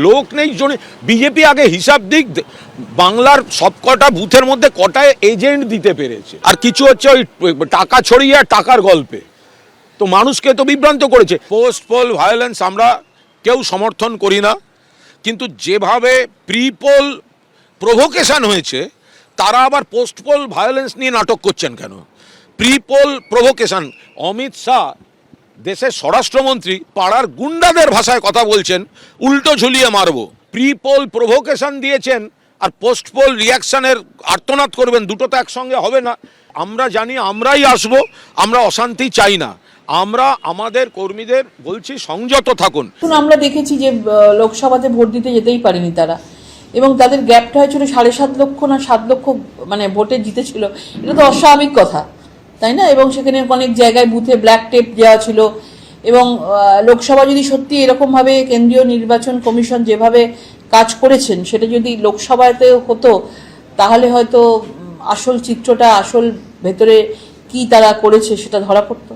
লোক নেই। বিজেপি আগে হিসাব দিক, বাংলার সবকটা বুথের মধ্যে কটায় এজেন্ট দিতে পেরেছে, আর কিছু হচ্ছে ওই টাকা ছড়িয়ে আর টাকার গল্পে। তো মানুষকে তো বিভ্রান্ত করেছে। পোস্ট পোল ভায়োলেন্স আমরা কেউ সমর্থন করি না, কিন্তু যেভাবে প্রি পোল প্রভোকেশন হয়েছে, তারা আবার পোস্ট পোল ভায়োলেন্স নিয়ে নাটক করছেন কেন? Pre poll provocation, Amit Shah দেশের স্বরাষ্ট্রমন্ত্রী পাড়ার গুন্ডাদের ভাষায় কথা বলছেন, উল্টো ঝুলিয়ে মারবো। প্রি পোল প্রভোকেশন দিয়েছেন আর পোস্ট পোল রিয়াকশনের আর্তনাদ করবেন, দুটো তো একসঙ্গে হবে না। আমরা জানি আমরাই আসবো, আমরা অশান্তি চাই না। আমরা আমাদের কর্মীদের বলছি সংযত থাকুন। আমরা দেখেছি যে লোকসভাতে ভোট দিতে যেতেই পারেনি তারা, এবং তাদের গ্যাপটা হয়েছিল 7.5 লক্ষ না 7 লক্ষ মানে ভোটে জিতেছিল। এটা তো অস্বাভাবিক কথা, তাই না? এবং সেখানে অনেক জায়গায় বুথে ব্ল্যাক টেপ দেওয়া ছিল। এবং লোকসভা যদি সত্যি এরকমভাবে কেন্দ্রীয় নির্বাচন কমিশন যেভাবে কাজ করেছেন সেটা যদি লোকসভাতে হতো, তাহলে হয়তো আসল চিত্রটা, আসল ভেতরে কি তারা করেছে সেটা ধরা পড়তো।